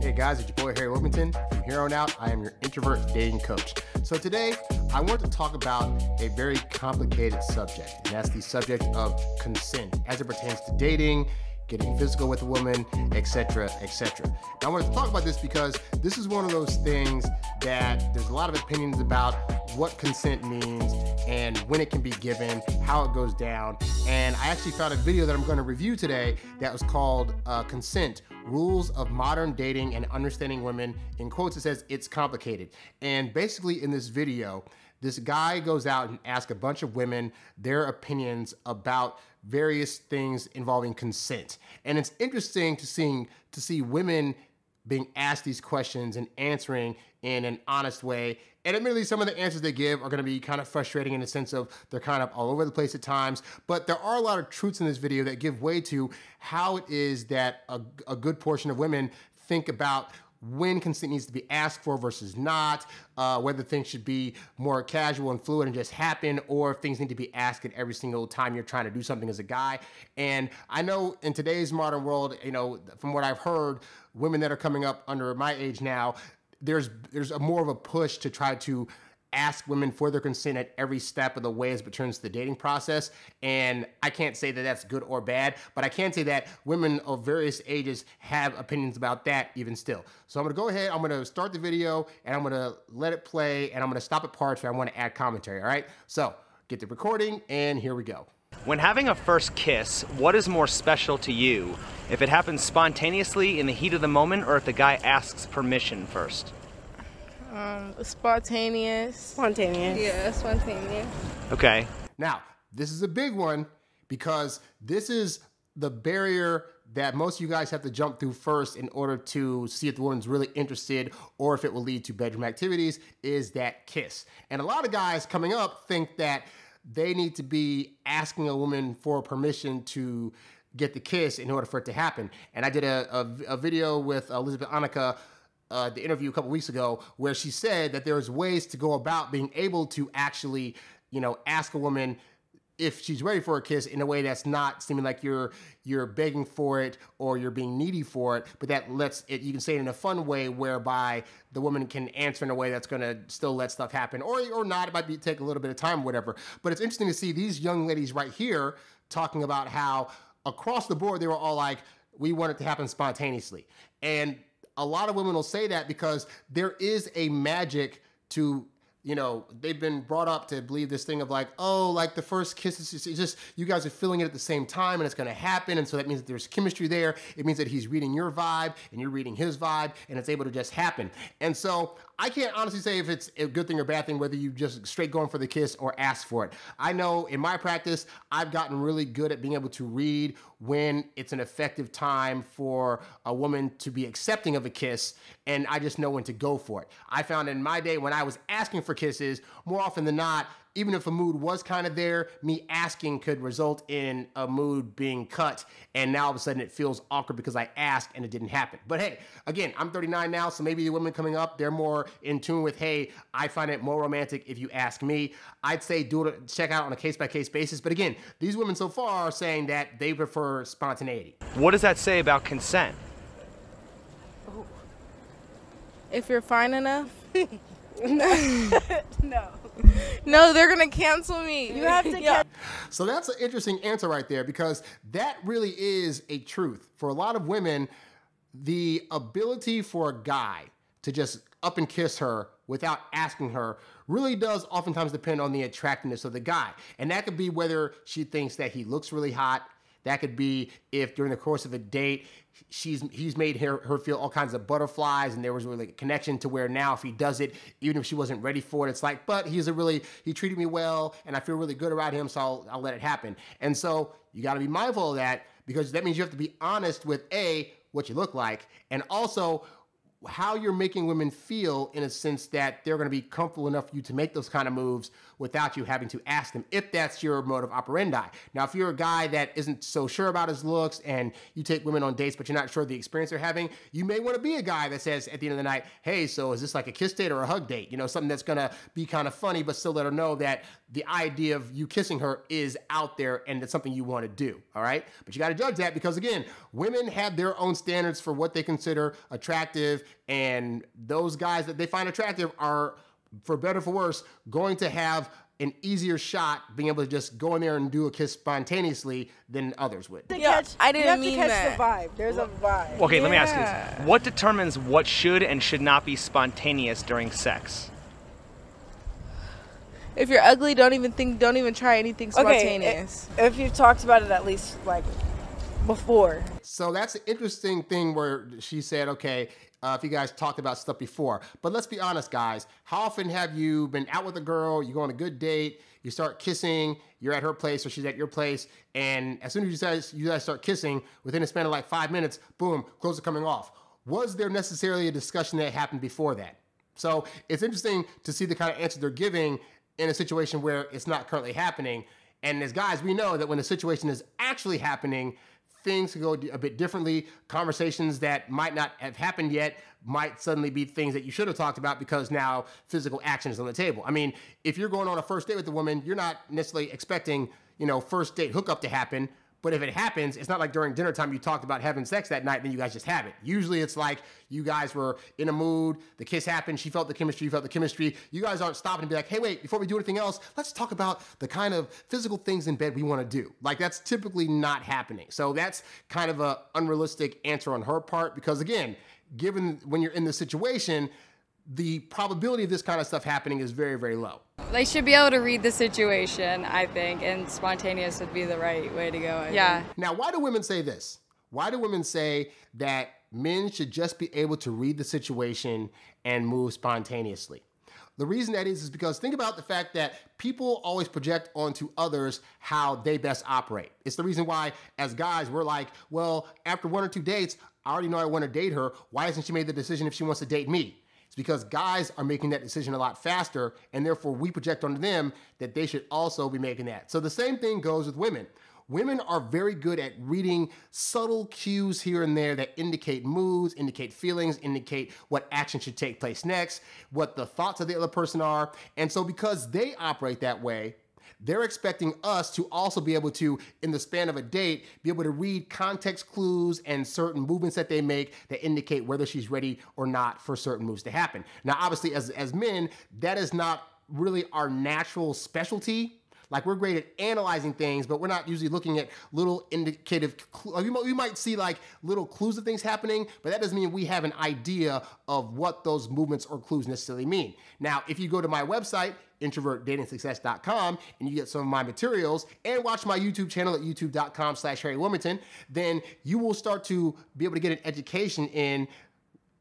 Hey guys, it's your boy Harry Wilmington. From here on out, I am your introvert dating coach. So today, I want to talk about a very complicated subject, and that's the subject of consent as it pertains to dating, getting physical with a woman, etc., etc. Now, I want to talk about this because this is one of those things that there's a lot of opinions about what consent means and when it can be given, how it goes down. And I actually found a video that I'm going to review today that was called Consent, Rules of Modern Dating and Understanding Women. In quotes, it says, "It's complicated." And basically in this video, this guy goes out and asks a bunch of women their opinions about various things involving consent. And it's interesting to see women being asked these questions and answering in an honest way. And admittedly, some of the answers they give are going to be kind of frustrating in the sense of they're kind of all over the place at times. But there are a lot of truths in this video that give way to how it is that a good portion of women think about when consent needs to be asked for versus not, whether things should be more casual and fluid and just happen, or if things need to be asked at every single time you're trying to do something as a guy. And I know in today's modern world, you know, from what I've heard, women that are coming up under my age now, there's more of a push to try to ask women for their consent at every step of the way as it pertains to the dating process. And I can't say that that's good or bad, but I can say that women of various ages have opinions about that even still. So I'm gonna go ahead, I'm gonna start the video and I'm gonna let it play and I'm gonna stop at parts where I wanna add commentary, all right? So get the recording and here we go. When having a first kiss, what is more special to you? If it happens spontaneously in the heat of the moment or if the guy asks permission first? Spontaneous. Spontaneous. Yeah, spontaneous. Okay. Now, this is a big one because this is the barrier that most of you guys have to jump through first in order to see if the woman's really interested or if it will lead to bedroom activities, is that kiss. And a lot of guys coming up think that they need to be asking a woman for permission to get the kiss in order for it to happen. And I did a video with Elizabeth Annika, the interview a couple weeks ago, where she said that there's ways to go about being able to actually, you know, ask a woman if she's ready for a kiss in a way that's not seeming like you're begging for it or you're being needy for it, but that lets it, you can say it in a fun way whereby the woman can answer in a way that's gonna still let stuff happen, or not. It might take a little bit of time, whatever. But it's interesting to see these young ladies right here talking about how across the board they were all like, we want it to happen spontaneously. And a lot of women will say that because there is a magic to, you know, they've been brought up to believe this thing of like, oh, like the first kiss is just you guys are feeling it at the same time and it's going to happen. And so that means that there's chemistry there. It means that he's reading your vibe and you're reading his vibe and it's able to just happen. And so I can't honestly say if it's a good thing or bad thing, whether you just straight going for the kiss or ask for it. I know in my practice, I've gotten really good at being able to read when it's an effective time for a woman to be accepting of a kiss, and I just know when to go for it. I found in my day when I was asking for kisses, more often than not, even if a mood was kind of there, me asking could result in a mood being cut, and now all of a sudden it feels awkward because I asked and it didn't happen. But hey, again, I'm 39 now, so maybe the women coming up, they're more in tune with, hey, I find it more romantic if you ask me. I'd say do it, check out on a case-by-case basis. But again, these women so far are saying that they prefer spontaneity. What does that say about consent? If you're fine enough. No. No, they're gonna cancel me. You have to So that's an interesting answer right there, because that really is a truth. For a lot of women, the ability for a guy to just up and kiss her without asking her really does oftentimes depend on the attractiveness of the guy. And that could be whether she thinks that he looks really hot. That could be if during the course of a date, he's made her feel all kinds of butterflies and there was really a connection to where now if he does it, even if she wasn't ready for it, it's like, but he treated me well and I feel really good around him, so I'll let it happen. And so you gotta be mindful of that, because that means you have to be honest with A, what you look like, and also how you're making women feel in a sense that they're going to be comfortable enough for you to make those kind of moves without you having to ask them, if that's your mode of operandi. Now, if you're a guy that isn't so sure about his looks and you take women on dates, but you're not sure of the experience they're having, you may want to be a guy that says at the end of the night, hey, so is this like a kiss date or a hug date? You know, something that's going to be kind of funny, but still let her know that the idea of you kissing her is out there and it's something you want to do. All right. But you got to judge that because, again, women have their own standards for what they consider attractive. And those guys that they find attractive are, for better or for worse, going to have an easier shot being able to just go in there and do a kiss spontaneously than others would. Yeah, I didn't mean that. You have to catch the vibe. There's a vibe. Okay, let me ask you this. What determines what should and should not be spontaneous during sex? If you're ugly, don't even try anything spontaneous. Okay, if you've talked about it at least like before. So that's an interesting thing where she said, okay, if you guys talked about stuff before. But let's be honest, guys. How often have you been out with a girl, you go on a good date, you start kissing, you're at her place or she's at your place, and as soon as you guys start kissing, within a span of like 5 minutes, boom, clothes are coming off. Was there necessarily a discussion that happened before that? So it's interesting to see the kind of answer they're giving in a situation where it's not currently happening. And as guys, we know that when the situation is actually happening, things can go a bit differently. Conversations that might not have happened yet might suddenly be things that you should have talked about because now physical action is on the table. I mean, if you're going on a first date with a woman, you're not necessarily expecting, first date hookup to happen. But if it happens, it's not like during dinner time you talked about having sex that night and then you guys just have it. Usually it's like you guys were in a mood, the kiss happened, she felt the chemistry, you felt the chemistry. You guys aren't stopping to be like, hey, wait, before we do anything else, let's talk about the kind of physical things in bed we want to do. Like, that's typically not happening. So that's kind of an unrealistic answer on her part because, again, given when you're in the situation, the probability of this kind of stuff happening is very, very low. They should be able to read the situation, I think, and spontaneous would be the right way to go. I think. Now, why do women say this? Why do women say that men should just be able to read the situation and move spontaneously? The reason that is because think about the fact that people always project onto others how they best operate. It's the reason why, as guys, we're like, well, after 1 or 2 dates, I already know I want to date her. Why hasn't she made the decision if she wants to date me? It's because guys are making that decision a lot faster, and therefore we project onto them that they should also be making that. So the same thing goes with women. Women are very good at reading subtle cues here and there that indicate moods, indicate feelings, indicate what action should take place next, what the thoughts of the other person are. And so because they operate that way, they're expecting us to also be able to, in the span of a date, be able to read context clues and certain movements that they make that indicate whether she's ready or not for certain moves to happen. Now, obviously, as men, that is not really our natural specialty. Like, we're great at analyzing things, but we're not usually looking at little indicative clues. We might see like little clues of things happening, but that doesn't mean we have an idea of what those movements or clues necessarily mean. Now, if you go to my website, introvertdatingsuccess.com, and you get some of my materials and watch my YouTube channel at youtube.com/HarryWilmington, then you will start to be able to get an education in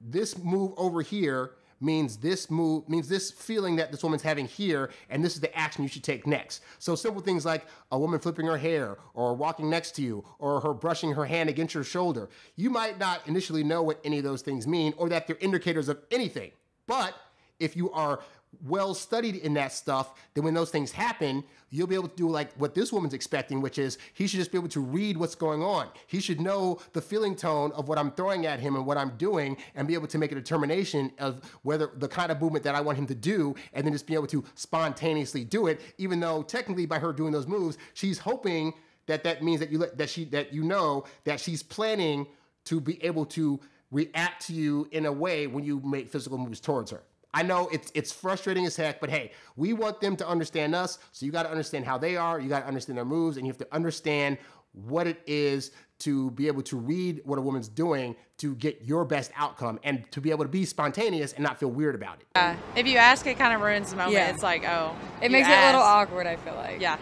this move over here means this move, means this feeling that this woman's having here, and this is the action you should take next. So simple things like a woman flipping her hair, or walking next to you, or her brushing her hand against your shoulder. You might not initially know what any of those things mean, or that they're indicators of anything. But if you are well studied in that stuff, then when those things happen, you'll be able to do like what this woman's expecting, which is he should just be able to read what's going on. He should know the feeling tone of what I'm throwing at him and what I'm doing, and be able to make a determination of whether the kind of movement that I want him to do, and then just be able to spontaneously do it, even though technically by her doing those moves, she's hoping that means that you know that she's planning to be able to react to you in a way when you make physical moves towards her. I know it's frustrating as heck, but hey, we want them to understand us, so you got to understand how they are, you got to understand their moves, and you have to understand what it is to be able to read what a woman's doing to get your best outcome, and to be able to be spontaneous and not feel weird about it. Yeah. If you ask, it kind of ruins the moment. Yeah. It's like, oh. It makes it a little awkward, I feel like. Yeah.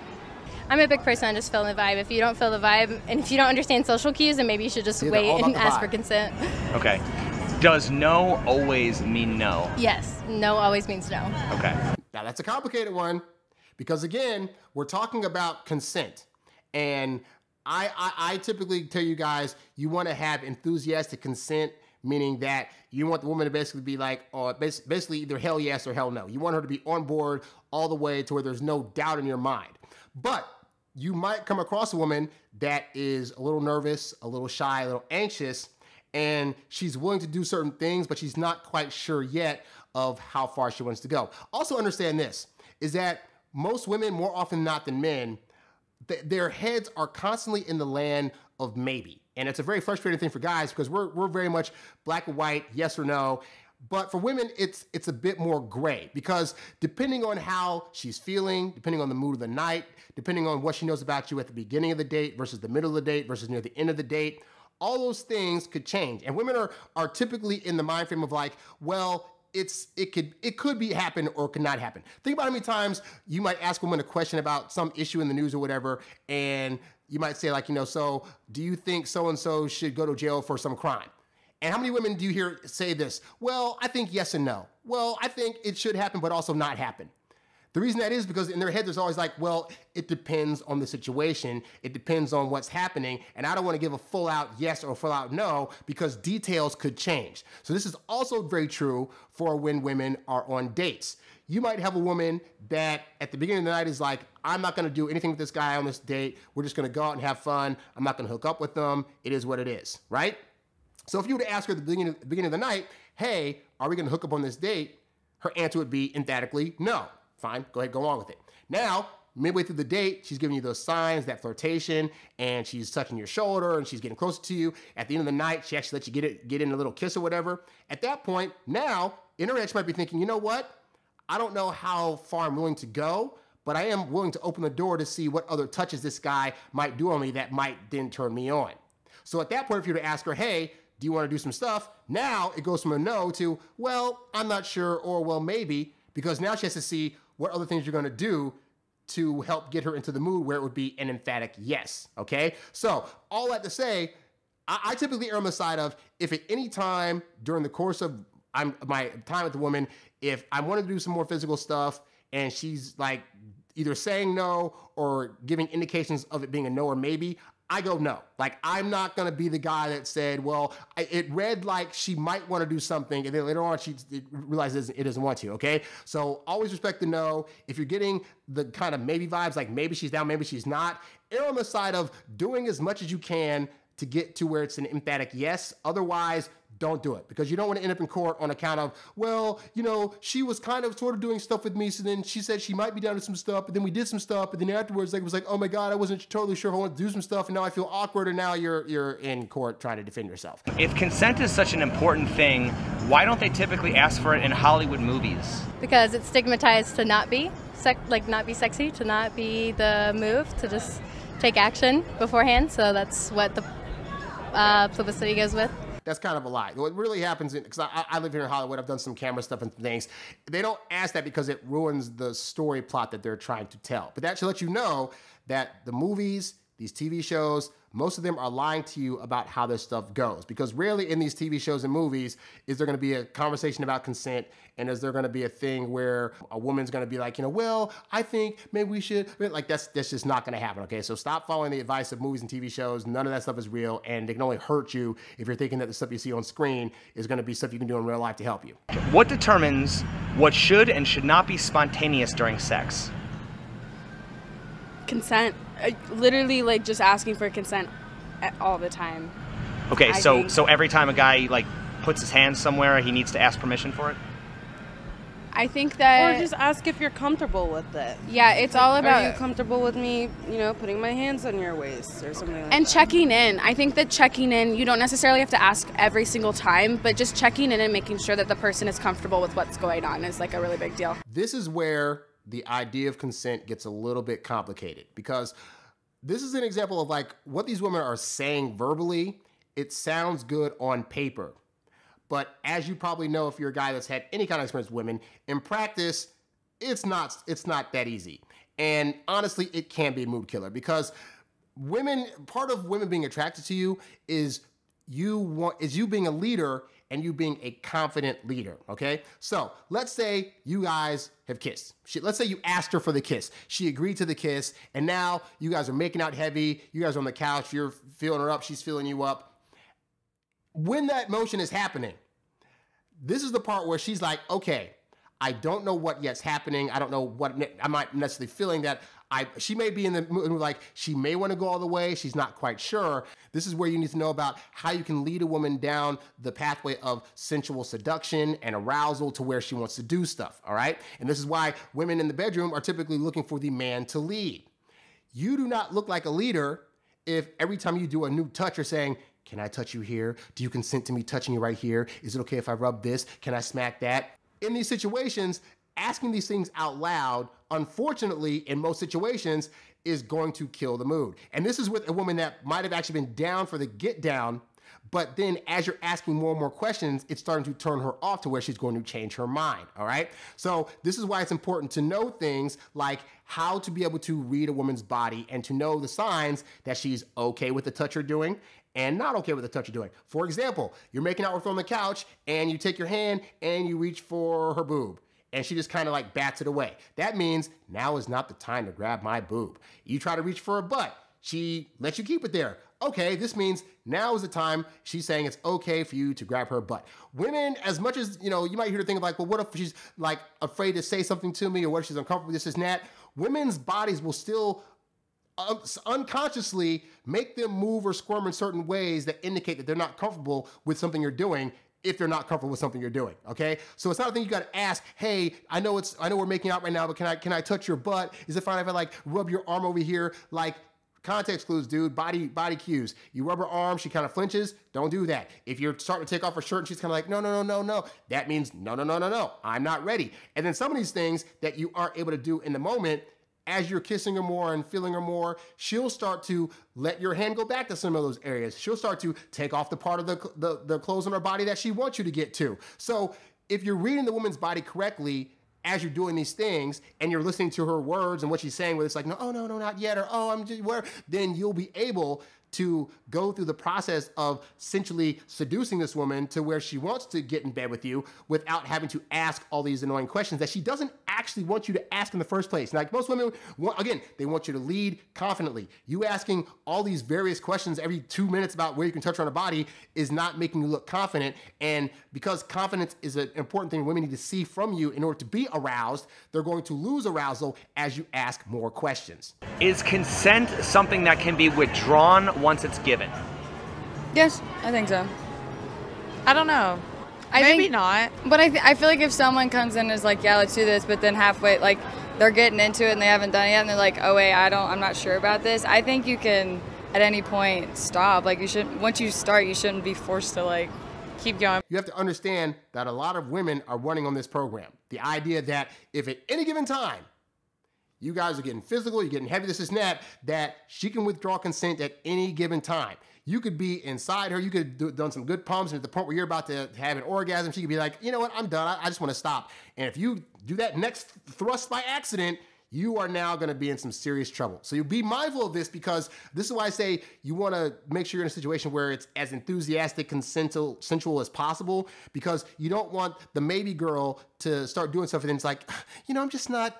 I'm a big person on just feeling the vibe. If you don't feel the vibe, and if you don't understand social cues, then maybe you should just wait and ask for consent. Okay. Does no always mean no? Yes, no always means no. Okay. Now that's a complicated one, because again, we're talking about consent. And I typically tell you guys, you want to have enthusiastic consent, meaning that you want the woman to basically be like, basically either hell yes or hell no. You want her to be on board all the way to where there's no doubt in your mind. But you might come across a woman that is a little nervous, a little shy, a little anxious, and she's willing to do certain things, but she's not quite sure yet of how far she wants to go. Also understand this, is that most women, more often not than men, their heads are constantly in the land of maybe. And it's a very frustrating thing for guys because we're very much black and white, yes or no. But for women, it's a bit more gray because depending on how she's feeling, depending on the mood of the night, depending on what she knows about you at the beginning of the date versus the middle of the date versus near the end of the date, all those things could change. And women are typically in the mind frame of like, well, it could be happen or could not happen. Think about how many times you might ask a woman a question about some issue in the news or whatever, and you might say like, so do you think so-and-so should go to jail for some crime? And how many women do you hear say this? Well, I think yes and no. Well, I think it should happen, but also not happen. The reason that is because in their head, there's always like, well, it depends on the situation. It depends on what's happening. And I don't want to give a full out yes or full out no because details could change. So this is also very true for when women are on dates. You might have a woman that at the beginning of the night is like, I'm not going to do anything with this guy on this date. We're just going to go out and have fun. I'm not going to hook up with them. It is what it is, right? So if you were to ask her at the beginning of the night, hey, are we going to hook up on this date? Her answer would be emphatically no. Fine, go ahead, go along with it. Now, midway through the date, she's giving you those signs, that flirtation, and she's touching your shoulder, and she's getting closer to you. At the end of the night, she actually lets you get in a little kiss or whatever. At that point, now, in her head, she might be thinking, you know what? I don't know how far I'm willing to go, but I am willing to open the door to see what other touches this guy might do on me that might then turn me on. So at that point, if you were to ask her, hey, do you want to do some stuff? Now, it goes from a no to, well, I'm not sure, or well, maybe, because now she has to see what other things you're going to do to help get her into the mood where it would be an emphatic yes, okay? So all that to say, I typically err on the side of if at any time during the course of my time with the woman, if I want to do some more physical stuff and she's like either saying no or giving indications of it being a no or maybe, I go no. Like, I'm not going to be the guy that said, well, it read like she might want to do something, and then later on she realizes it doesn't want to, okay? So always respect the no. If you're getting the kind of maybe vibes, like maybe she's down, maybe she's not, err on the side of doing as much as you can to get to where it's an emphatic yes. Otherwise, don't do it because you don't want to end up in court on account of, well, she was kind of sort of doing stuff with me. So then she said she might be down to some stuff, but then we did some stuff. But then afterwards, it was like, oh my God, I wasn't totally sure if I wanted to do some stuff. And now I feel awkward. And now you're in court trying to defend yourself. If consent is such an important thing, why don't they typically ask for it in Hollywood movies? Because it's stigmatized to not be not be sexy, to not be the move, to just take action beforehand. So that's what the publicity goes with. That's kind of a lie. What really happens, because I live here in Hollywood, I've done some camera stuff and things. They don't ask that because it ruins the story plot that they're trying to tell. But that should let you know that the movies, these TV shows, most of them are lying to you about how this stuff goes. Because rarely in these TV shows and movies is there going to be a conversation about consent, and is there going to be a thing where a woman's going to be like, well, I think maybe we should, like that's just not going to happen, okay? So stop following the advice of movies and TV shows. None of that stuff is real, and it can only hurt you if you're thinking that the stuff you see on screen is going to be stuff you can do in real life to help you. What determines what should and should not be spontaneous during sex? Consent. Literally, like, just asking for consent all the time. Okay, so every time a guy, like, puts his hands somewhere, he needs to ask permission for it? I think that... Or just ask if you're comfortable with it. Yeah, it's all about... Are you comfortable with me, putting my hands on your waist or something like that? And checking in. I think that checking in, you don't necessarily have to ask every single time, but just checking in and making sure that the person is comfortable with what's going on is, like, a really big deal. This is where the idea of consent gets a little bit complicated because this is an example of like what these women are saying verbally. It sounds good on paper, but as you probably know, if you're a guy that's had any kind of experience with women, in practice, it's not that easy. And honestly, it can be a mood killer because part of women being attracted to you is you being a leader and you being a confident leader, okay? So let's say you guys have kissed. Let's say you asked her for the kiss. She agreed to the kiss, and now you guys are making out heavy. You guys are on the couch. You're feeling her up. She's feeling you up. when that motion is happening, this is the part where she's like, okay, I don't know what yet's happening. I don't know what I'm not necessarily feeling that. She may be in the mood like she may want to go all the way. She's not quite sure. This is where you need to know about how you can lead a woman down the pathway of sensual seduction and arousal to where she wants to do stuff, all right? And this is why women in the bedroom are typically looking for the man to lead. You do not look like a leader if every time you do a new touch, you're saying, can I touch you here? Do you consent to me touching you right here? Is it okay if I rub this? Can I smack that? In these situations, asking these things out loud, unfortunately, in most situations, is going to kill the mood. And this is with a woman that might have actually been down for the get down, but then as you're asking more and more questions, it's starting to turn her off to where she's going to change her mind, all right? So this is why it's important to know things like how to be able to read a woman's body and to know the signs that she's okay with the touch you're doing and not okay with the touch you're doing. For example, you're making out with her on the couch and you take your hand and you reach for her boob, and she just kind of like bats it away. That means now is not the time to grab my boob. You try to reach for her butt. She lets you keep it there. Okay, this means now is the time. She's saying it's okay for you to grab her butt. Women, as much as, you know, you might hear her think like, well, what if she's like afraid to say something to me, or what if she's uncomfortable with this and that? Women's bodies will still unconsciously make them move or squirm in certain ways that indicate that they're not comfortable with something you're doing, if they're not comfortable with something you're doing, okay? So it's not a thing you gotta ask, hey, I know we're making out right now, but can I touch your butt? Is it fine if I like rub your arm over here? Like, context clues, dude, body cues. You rub her arm, she kind of flinches, don't do that. If you're starting to take off her shirt and she's kind of like, no, that means no, I'm not ready. And then some of these things that you aren't able to do in the moment, as you're kissing her more and feeling her more, she'll start to let your hand go back to some of those areas. She'll start to take off the part of the clothes on her body that she wants you to get to. So if you're reading the woman's body correctly as you're doing these things and you're listening to her words and what she's saying, where it's like, no, not yet, or I'm just where, then you'll be able to go through the process of essentially seducing this woman to where she wants to get in bed with you without having to ask all these annoying questions that she doesn't actually want you to ask in the first place. Like most women, again, they want you to lead confidently. You asking all these various questions every 2 minutes about where you can touch her on the body is not making you look confident. And because confidence is an important thing women need to see from you in order to be aroused, they're going to lose arousal as you ask more questions. Is consent something that can be withdrawn once it's given? Yes, I think so. I don't know. Maybe not. But I feel like if someone comes in and is like, yeah, let's do this, but then halfway, like, they're getting into it and they haven't done it yet, and they're like, oh, wait, I'm not sure about this. I think you can, at any point, stop. Like, once you start, you shouldn't be forced to, like, keep going. You have to understand that a lot of women are running on this program. The idea that if at any given time, you guys are getting physical, you're getting heavy, this and that she can withdraw consent at any given time. You could be inside her, you could have done some good pumps, and at the point where you're about to have an orgasm, she could be like, you know what, I'm done, I just want to stop. And if you do that next thrust by accident, you are now going to be in some serious trouble. So you be mindful of this, because this is why I say you want to make sure you're in a situation where it's as enthusiastic, sensual as possible, because you don't want the maybe girl to start doing stuff and then it's like, you know, I'm just not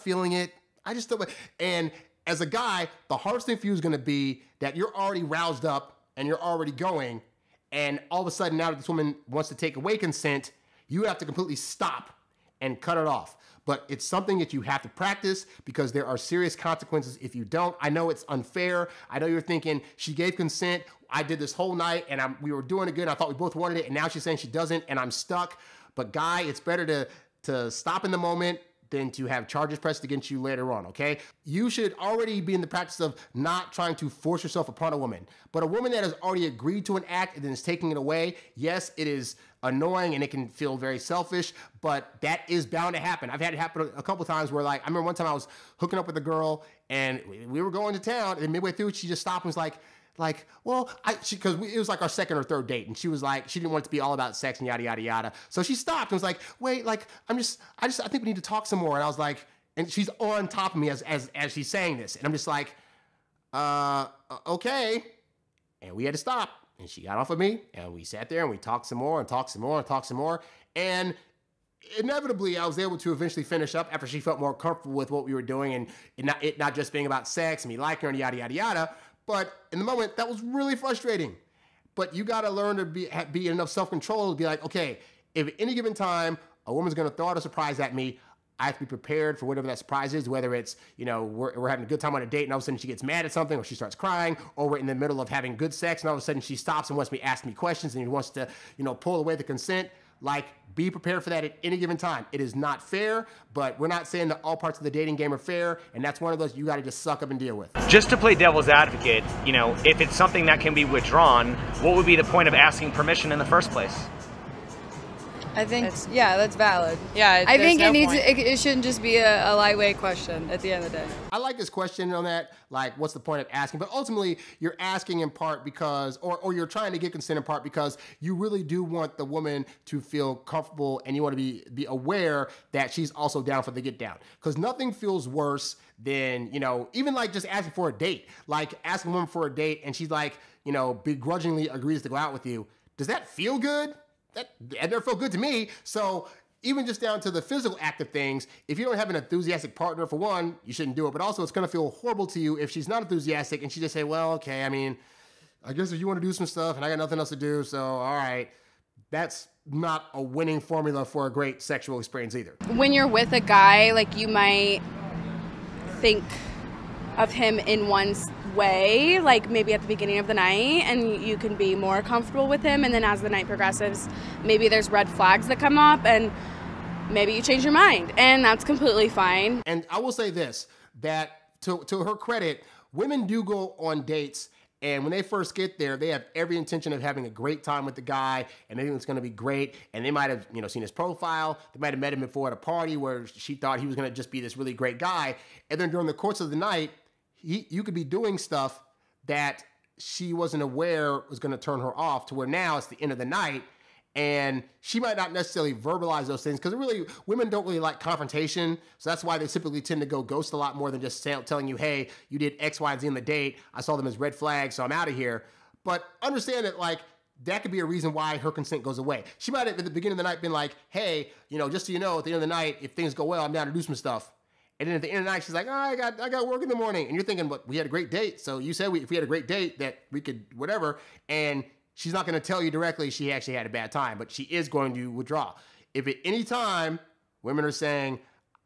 feeling it. I just don't. And as a guy, the hardest thing for you is going to be that you're already roused up and you're already going, and all of a sudden now that this woman wants to take away consent, you have to completely stop and cut it off. But it's something that you have to practice, because there are serious consequences if you don't. I know it's unfair. I know you're thinking, she gave consent, I did this whole night, and we were doing it good, I thought we both wanted it, and now she's saying she doesn't, and I'm stuck. But guy, it's better to stop in the moment than to have charges pressed against you later on, okay? You should already be in the practice of not trying to force yourself upon a woman. But a woman that has already agreed to an act and then is taking it away, yes, it is annoying and it can feel very selfish, but that is bound to happen. I've had it happen a couple times where, like, I remember one time I was hooking up with a girl and we were going to town, and midway through she just stopped and was like, well, because it was like our second or third date, and she was like, she didn't want it to be all about sex and yada, yada, yada. So she stopped and was like, wait, like, I think we need to talk some more. And I was like, and she's on top of me as she's saying this. And I'm just like, okay. And we had to stop. And she got off of me, and we sat there and we talked some more and talked some more and talked some more. And inevitably, I was able to eventually finish up after she felt more comfortable with what we were doing, and it not just being about sex and me liking her and yada, yada, yada. But in the moment, that was really frustrating. But you got to learn to be enough self-control to be like, okay, if at any given time a woman's going to throw out a surprise at me, I have to be prepared for whatever that surprise is, whether it's, we're having a good time on a date and all of a sudden she gets mad at something or she starts crying, or we're in the middle of having good sex and all of a sudden she stops and wants me to ask me questions and he wants to, pull away the consent. Like, be prepared for that at any given time. It is not fair, but we're not saying that all parts of the dating game are fair, and that's one of those you got to just suck up and deal with. Just to play devil's advocate, if it's something that can be withdrawn, what would be the point of asking permission in the first place? I think, that's valid. Yeah, I think it shouldn't just be a lightweight question at the end of the day. I like this question on that, like, what's the point of asking? But ultimately, you're asking in part because, or you're trying to get consent in part because you really do want the woman to feel comfortable and you want to be aware that she's also down for the get down. Because nothing feels worse than, even like just asking for a date. Like, asking a woman for a date and she's like, begrudgingly agrees to go out with you. Does that feel good? That never felt good to me. So even just down to the physical act of things, if you don't have an enthusiastic partner, for one, you shouldn't do it. But also, it's going to feel horrible to you if she's not enthusiastic and she just say, well, okay, I guess if you want to do some stuff and I got nothing else to do, so all right. That's not a winning formula for a great sexual experience either. When you're with a guy, like, you might think of him in one way, like maybe at the beginning of the night, and you can be more comfortable with him, and then as the night progresses, maybe there's red flags that come up and maybe you change your mind, and that's completely fine. And I will say this, that to her credit, women do go on dates, and when they first get there, they have every intention of having a great time with the guy, and they think it's going to be great, and they might have seen his profile, they might have met him before at a party where she thought he was going to just be this really great guy, and then during the course of the night, you could be doing stuff that she wasn't aware was going to turn her off, to where now it's the end of the night and she might not necessarily verbalize those things because really women don't really like confrontation. So that's why they typically tend to go ghost a lot more than just telling you, hey, you did X, Y, and Z in the date. I saw them as red flags, so I'm out of here. But understand that, like, that could be a reason why her consent goes away. She might have at the beginning of the night been like, hey, just so you know, at the end of the night, if things go well, I'm down to do some stuff. And then at the end of the night, she's like, oh, I got work in the morning. And you're thinking, but we had a great date. So you said if we had a great date that we could whatever. And she's not going to tell you directly she actually had a bad time, but she is going to withdraw. If at any time women are saying,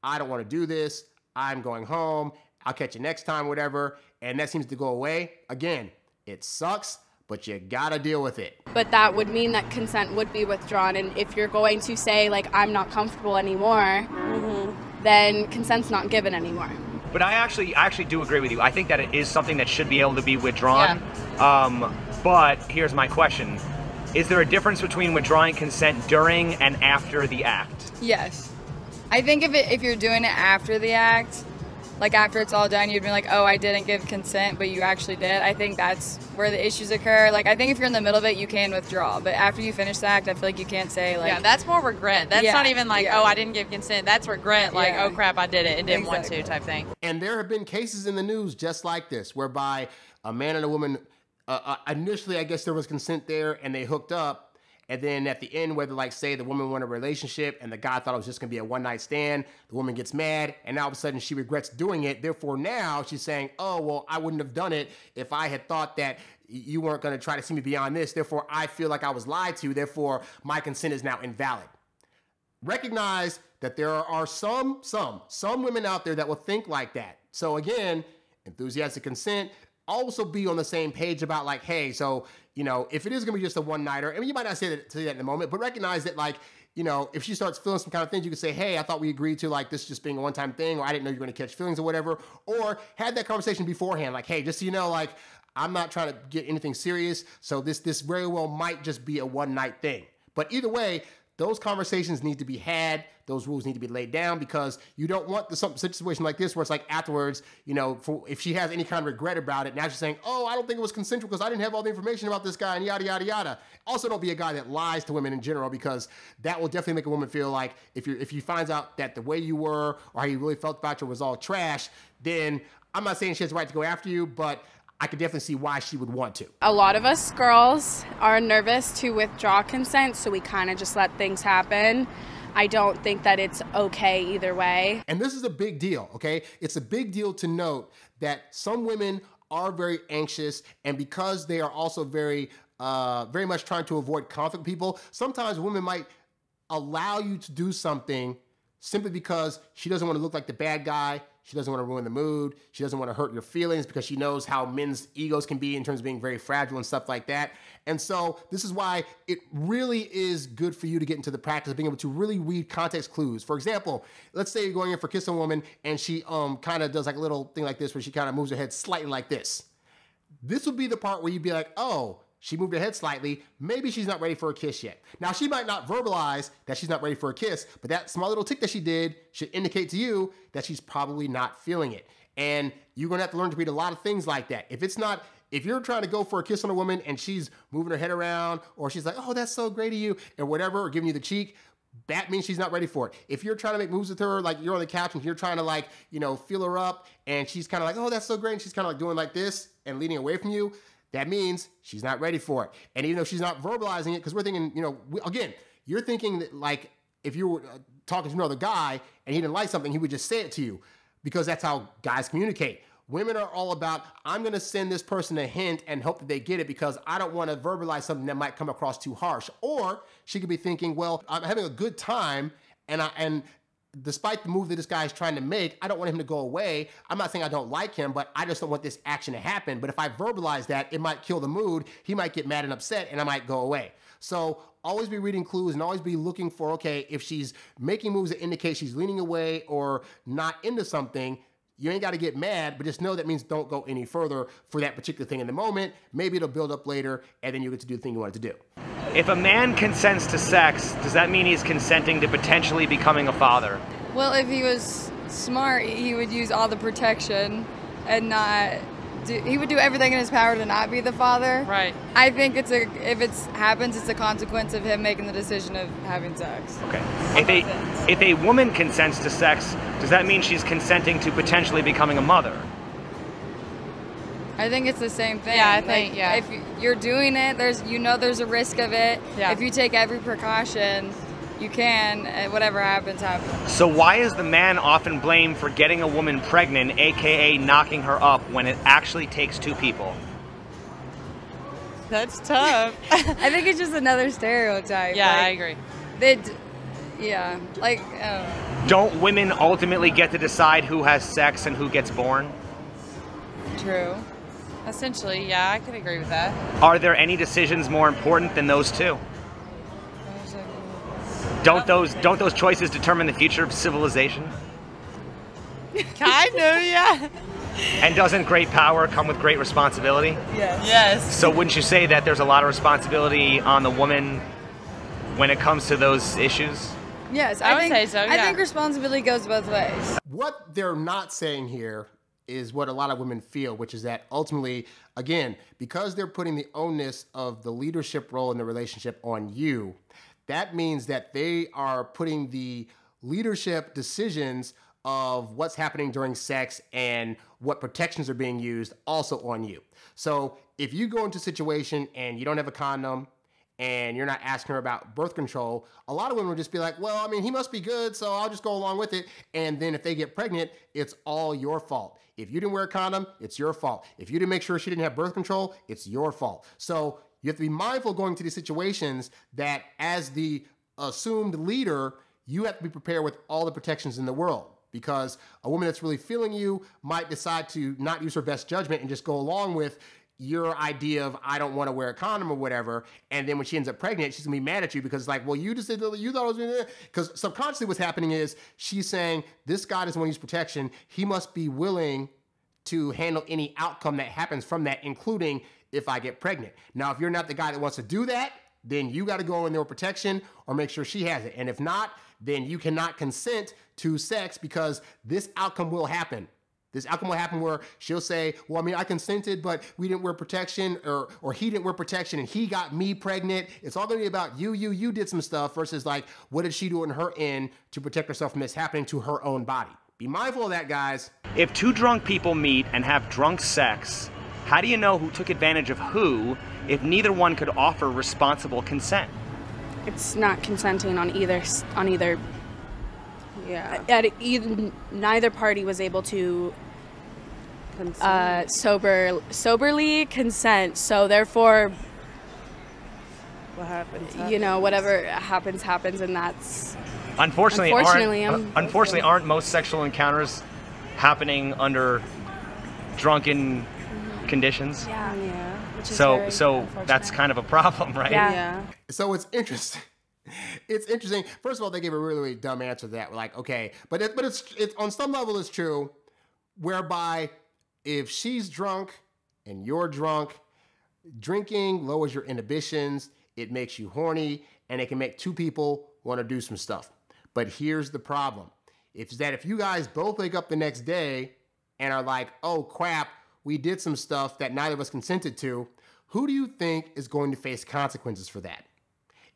I don't want to do this, I'm going home, I'll catch you next time, whatever, and that seems to go away, again, it sucks, but you got to deal with it. But that would mean that consent would be withdrawn. And if you're going to say, like, I'm not comfortable anymore, then consent's not given anymore. But I actually do agree with you. I think that it is something that should be able to be withdrawn. Yeah. But here's my question. Is there a difference between withdrawing consent during and after the act? Yes. I think if you're doing it after the act, like after it's all done, you'd be like, oh, I didn't give consent, but you actually did. I think that's where the issues occur. Like, I think if you're in the middle of it, you can withdraw. But after you finish the act, I feel like you can't say, like... Yeah, that's more regret. That's not even like, oh, I didn't give consent. That's regret, like, oh, crap, I did it and didn't want to type thing. And there have been cases in the news just like this, whereby a man and a woman, initially, I guess there was consent there, and they hooked up. And then at the end, whether, like, say the woman wanted a relationship and the guy thought it was just going to be a one-night stand, the woman gets mad, and now all of a sudden she regrets doing it. Therefore, now she's saying, oh, well, I wouldn't have done it if I had thought that you weren't going to try to see me beyond this. Therefore, I feel like I was lied to. Therefore, my consent is now invalid. Recognize that there are some women out there that will think like that. So again, enthusiastic consent. Also be on the same page about, like, hey, so, if it is going to be just a one-nighter, I mean, you might not say that in the moment, but recognize that, like, if she starts feeling some kind of things, you can say, hey, I thought we agreed to, like, this just being a one-time thing, or I didn't know you were going to catch feelings or whatever, or had that conversation beforehand, like, hey, just so you know, like, I'm not trying to get anything serious, so this very well might just be a one-night thing. But either way, those conversations need to be had. Those rules need to be laid down, because you don't want some situation like this where it's like afterwards, if she has any kind of regret about it, now she's saying, oh, I don't think it was consensual because I didn't have all the information about this guy and yada, yada, yada. Also, don't be a guy that lies to women in general, because that will definitely make a woman feel like if you finds out that the way you were or how you really felt about you was all trash, then I'm not saying she has the right to go after you, but I could definitely see why she would want to. A lot of us girls are nervous to withdraw consent, so we kind of just let things happen. I don't think that it's okay either way. And this is a big deal, okay? It's a big deal to note that some women are very anxious, and because they are also very very much trying to avoid conflict with people. Sometimes women might allow you to do something simply because she doesn't want to look like the bad guy. She doesn't want to ruin the mood. She doesn't want to hurt your feelings because she knows how men's egos can be in terms of being very fragile and stuff like that. And so this is why it really is good for you to get into the practice of being able to really read context clues. For example, let's say you're going in for kissing a woman and she kind of does like a little thing like this where she kind of moves her head slightly like this. This would be the part where you'd be like, oh, she moved her head slightly. Maybe she's not ready for a kiss yet. Now, she might not verbalize that she's not ready for a kiss, but that small little tick that she did should indicate to you that she's probably not feeling it. And you're going to have to learn to read a lot of things like that. If you're trying to go for a kiss on a woman and she's moving her head around, or she's like, oh, that's so great of you, or whatever, or giving you the cheek, that means she's not ready for it. If you're trying to make moves with her, like you're on the couch and you're trying to like, feel her up, and she's kind of like, oh, that's so great, and she's kind of like doing like this and leaning away from you, that means she's not ready for it. And even though she's not verbalizing it, because we're thinking, again, you're thinking that like if you were talking to another guy and he didn't like something, he would just say it to you, because that's how guys communicate. Women are all about, I'm going to send this person a hint and hope that they get it because I don't want to verbalize something that might come across too harsh. Or she could be thinking, well, I'm having a good time and despite the move that this guy is trying to make, I don't want him to go away. I'm not saying I don't like him, but I just don't want this action to happen. But if I verbalize that, it might kill the mood. He might get mad and upset and I might go away. So always be reading clues and always be looking for, okay, if she's making moves that indicate she's leaning away or not into something, you ain't got to get mad, but just know that means don't go any further for that particular thing in the moment. Maybe it'll build up later, and then you get to do the thing you wanted to do. If a man consents to sex, does that mean he's consenting to potentially becoming a father? Well, if he was smart, he would use all the protection and he would do everything in his power to not be the father. Right. I think if it happens, it's a consequence of him making the decision of having sex. Okay. If a woman consents to sex, does that mean she's consenting to potentially becoming a mother? I think it's the same thing. Yeah, I think, If you're doing it, there's a risk of it. Yeah. If you take every precaution, you can, whatever happens, happens. So why is the man often blamed for getting a woman pregnant, aka knocking her up, when it actually takes two people? That's tough. I think it's just another stereotype. Yeah, I agree. Don't women ultimately get to decide who has sex and who gets born? True. Essentially, yeah, I can agree with that. Are there any decisions more important than those two? Don't those choices determine the future of civilization? Kind of, yeah. And doesn't great power come with great responsibility? Yes. So wouldn't you say that there's a lot of responsibility on the woman when it comes to those issues? Yes, I would say so, yeah. I think responsibility goes both ways. What they're not saying here is what a lot of women feel, which is that ultimately, again, because they're putting the onus of the leadership role in the relationship on you, that means that they are putting the leadership decisions of what's happening during sex and what protections are being used also on you. So if you go into a situation and you don't have a condom and you're not asking her about birth control, a lot of women will just be like, well, I mean, he must be good, so I'll just go along with it. And then if they get pregnant, it's all your fault. If you didn't wear a condom, it's your fault. If you didn't make sure she didn't have birth control, it's your fault. So you have to be mindful going to these situations that as the assumed leader, you have to be prepared with all the protections in the world, because a woman that's really feeling you might decide to not use her best judgment and just go along with your idea of, I don't want to wear a condom or whatever. And then when she ends up pregnant, she's gonna be mad at you because like, well, you just said, you thought it was, because subconsciously what's happening is she's saying, this guy doesn't want to use protection. He must be willing to handle any outcome that happens from that, including if I get pregnant. Now, if you're not the guy that wants to do that, then you got to go in there with protection or make sure she has it. And if not, then you cannot consent to sex because this outcome will happen. This outcome will happen where she'll say, well, I mean, I consented, but we didn't wear protection, or he didn't wear protection and he got me pregnant. It's all going to be about you did some stuff versus like, what did she do on her end to protect herself from this happening to her own body? Be mindful of that, guys. If two drunk people meet and have drunk sex, how do you know who took advantage of who if neither one could offer responsible consent? It's not consenting on either. Yeah. Neither party was able to soberly consent. So therefore, what happens. You know, whatever happens, and that's Unfortunately, unfortunately, aren't most sexual encounters happening under drunken conditions? yeah. Which is So that's kind of a problem, right? Yeah. So it's interesting. It's interesting. First of all, they gave a really, really dumb answer to that. We're like, okay, but it's on some level it's true, whereby if she's drunk and you're drunk, drinking lowers your inhibitions, it makes you horny, and it can make two people want to do some stuff. But here's the problem. If you guys both wake up the next day and are like, oh crap, we did some stuff that neither of us consented to, who do you think is going to face consequences for that?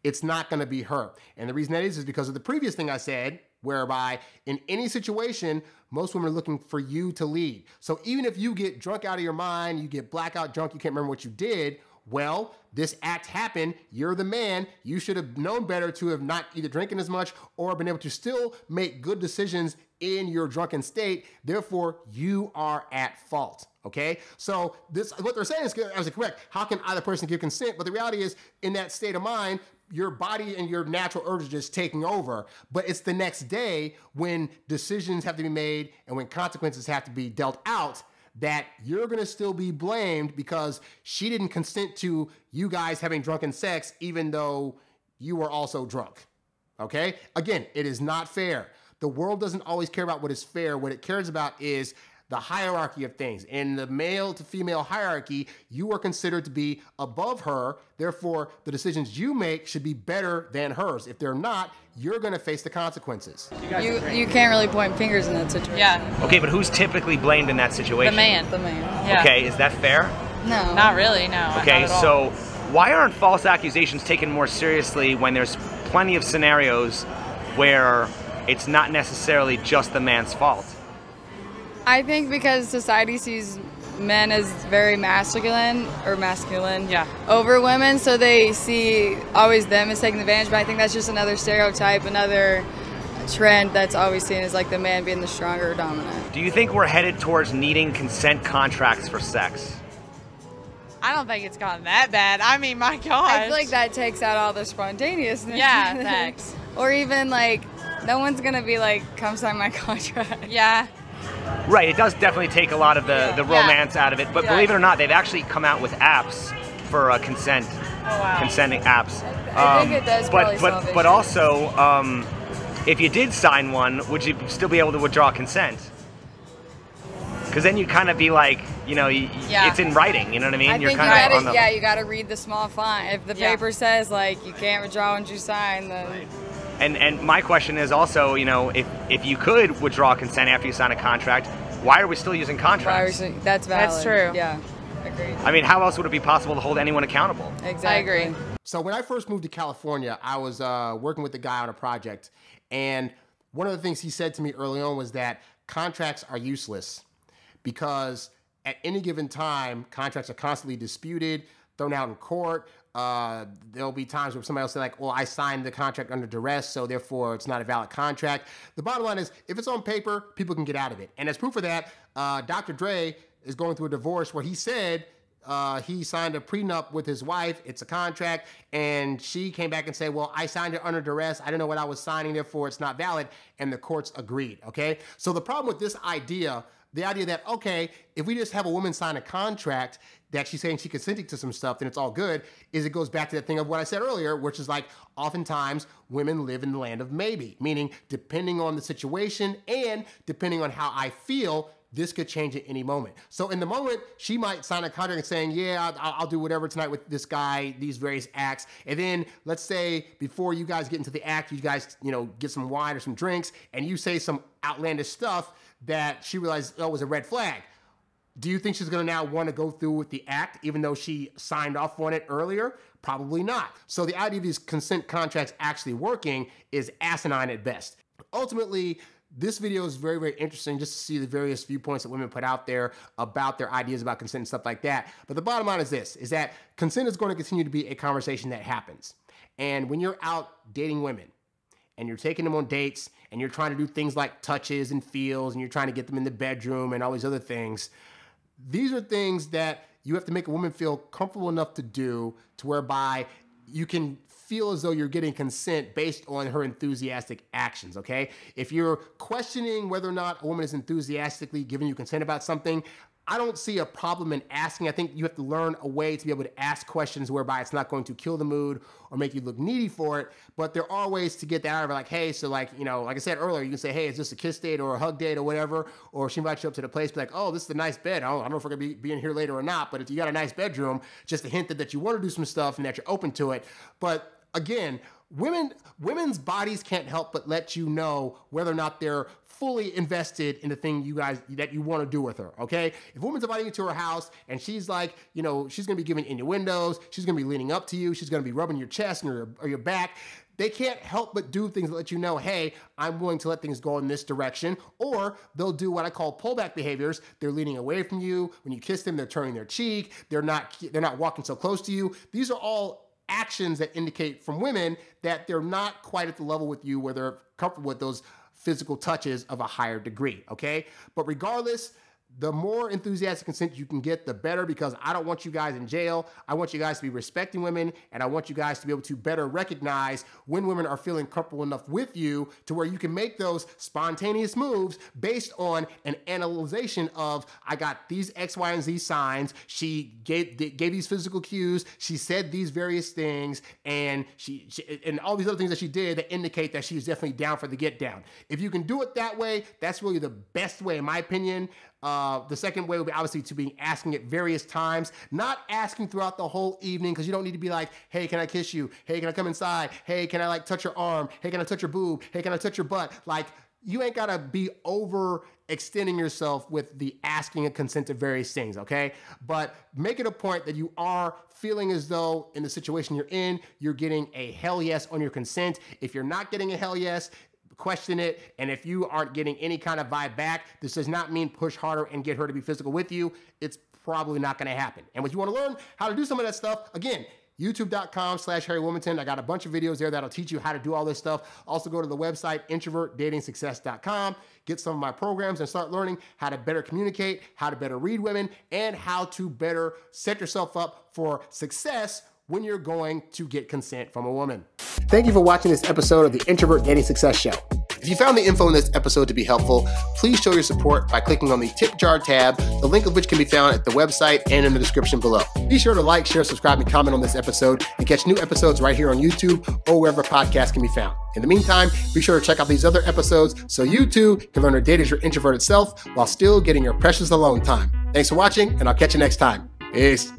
It's not going to be her. And the reason that is because of the previous thing I said, whereby in any situation, most women are looking for you to lead. So even if you get drunk out of your mind, you get blackout drunk, you can't remember what you did, well, this act happened, you're the man, you should have known better to have not either drinking as much or been able to still make good decisions in your drunken state. Therefore, you are at fault. Okay, so what they're saying is absolutely correct. How can either person give consent? But the reality is, in that state of mind, your body and your natural urge is just taking over. But it's the next day when decisions have to be made and when consequences have to be dealt out that you're going to still be blamed because she didn't consent to you guys having drunken sex, even though you were also drunk. Okay? Again, it is not fair. The world doesn't always care about what is fair. What it cares about is the hierarchy of things. In the male to female hierarchy, you are considered to be above her. Therefore, the decisions you make should be better than hers. If they're not, you're going to face the consequences. You can't really point fingers in that situation. Yeah. Okay, but who's typically blamed in that situation? The man. Yeah. Okay, is that fair? No. Not really, no. Okay, not at all. so why aren't false accusations taken more seriously when there's plenty of scenarios where it's not necessarily just the man's fault? I think because society sees men as very masculine over women, so they see always them as taking advantage, but I think that's just another stereotype, another trend that's always seen as like the man being the stronger or dominant. Do you think we're headed towards needing consent contracts for sex? I don't think it's gotten that bad. I mean, my God. I feel like that takes out all the spontaneousness. Yeah, thanks. Or even like, no one's gonna be like, come sign my contract. Yeah. Right, it does definitely take a lot of the romance out of it, but believe it or not, they've actually come out with apps for consenting apps. I think it does probably solve but issues. also, if you did sign one, would you still be able to withdraw consent? Because then you'd kind of be like, you know, it's in writing, you know what I mean? I think you gotta read the small font. If the paper says like you can't withdraw once you sign, then. Right. And my question is also, you know, if you could withdraw consent after you sign a contract, why are we still using contracts? That's valid. That's true. Yeah, agreed. I mean, how else would it be possible to hold anyone accountable? Exactly. I agree. So when I first moved to California, I was working with a guy on a project, and one of the things he said to me early on was that contracts are useless because at any given time, contracts are constantly disputed, thrown out in court. There'll be times where somebody will say like, well, I signed the contract under duress, so therefore it's not a valid contract. The bottom line is, if it's on paper, people can get out of it. And as proof of that, Dr. Dre is going through a divorce where he said he signed a prenup with his wife. It's a contract. And she came back and said, well, I signed it under duress. I didn't know what I was signing, therefore it's not valid. And the courts agreed, okay? So the problem with this idea, the idea that, okay, if we just have a woman sign a contract that she's saying she consenting to some stuff, then it's all good, is it goes back to that thing of what I said earlier, which is like, oftentimes women live in the land of maybe, meaning depending on the situation and depending on how I feel, this could change at any moment. So in the moment, she might sign a contract saying, yeah, I'll do whatever tonight with this guy, these various acts. And then let's say before you guys get into the act, you guys, you know, get some wine or some drinks and you say some outlandish stuff that she realized was a red flag. Do you think she's going to now want to go through with the act, even though she signed off on it earlier? Probably not. So the idea of these consent contracts actually working is asinine at best. Ultimately, this video is very, very interesting just to see the various viewpoints that women put out there about their ideas about consent and stuff like that. But the bottom line is this, is that consent is going to continue to be a conversation that happens. And when you're out dating women and you're taking them on dates and you're trying to do things like touches and feels and you're trying to get them in the bedroom and all these other things, these are things that you have to make a woman feel comfortable enough to do to whereby you can feel as though you're getting consent based on her enthusiastic actions, okay? If you're questioning whether or not a woman is enthusiastically giving you consent about something, I don't see a problem in asking. I think you have to learn a way to be able to ask questions whereby it's not going to kill the mood or make you look needy for it. But there are ways to get that out of it. Like, hey, so like, you know, like I said earlier, you can say, hey, is this a kiss date or a hug date or whatever? Or she invites you up to the place, be like, oh, this is a nice bed. I don't know if we're going to be in here later or not. But if you got a nice bedroom, just a hint that you want to do some stuff and that you're open to it. But again, women's bodies can't help but let you know whether or not they're fully invested in the thing that you want to do with her, okay? If a woman's inviting you to her house and she's like, you know, she's going to be giving innuendos, she's going to be leaning up to you, she's going to be rubbing your chest or your back, they can't help but do things that let you know, hey, I'm willing to let things go in this direction. Or they'll do what I call pullback behaviors. They're leaning away from you. When you kiss them, they're turning their cheek. They're not walking so close to you. These are all actions that indicate from women that they're not quite at the level with you where they're comfortable with those physical touches of a higher degree, okay? But regardless, the more enthusiastic consent you can get, the better, because I don't want you guys in jail. I want you guys to be respecting women, and I want you guys to be able to better recognize when women are feeling comfortable enough with you to where you can make those spontaneous moves based on an analyzation of, I got these X, Y, and Z signs. She gave these physical cues. She said these various things, and she and all these other things that she did that indicate that she's definitely down for the get down. If you can do it that way, that's really the best way, in my opinion. The second way would be obviously to be asking at various times, not asking throughout the whole evening, because you don't need to be like, hey, can I kiss you? Hey, can I come inside? Hey, can I like touch your arm? Hey, can I touch your boob? Hey, can I touch your butt? Like, you ain't gotta be over extending yourself with the asking and consent to various things, okay? But make it a point that you are feeling as though in the situation you're in, you're getting a hell yes on your consent. If you're not getting a hell yes, question it. And if you aren't getting any kind of vibe back, this does not mean push harder and get her to be physical with you. It's probably not going to happen. And if you want to learn how to do some of that stuff, again, youtube.com/HarryWilmington. I got a bunch of videos there that'll teach you how to do all this stuff. Also go to the website, introvertdatingsuccess.com. Get some of my programs and start learning how to better communicate, how to better read women, and how to better set yourself up for success when you're going to get consent from a woman. Thank you for watching this episode of the Introvert Dating Success Show. If you found the info in this episode to be helpful, please show your support by clicking on the tip jar tab, the link of which can be found at the website and in the description below. Be sure to like, share, subscribe, and comment on this episode, and catch new episodes right here on YouTube or wherever podcasts can be found. In the meantime, be sure to check out these other episodes so you too can learn to date as your introverted self while still getting your precious alone time. Thanks for watching, and I'll catch you next time. Peace.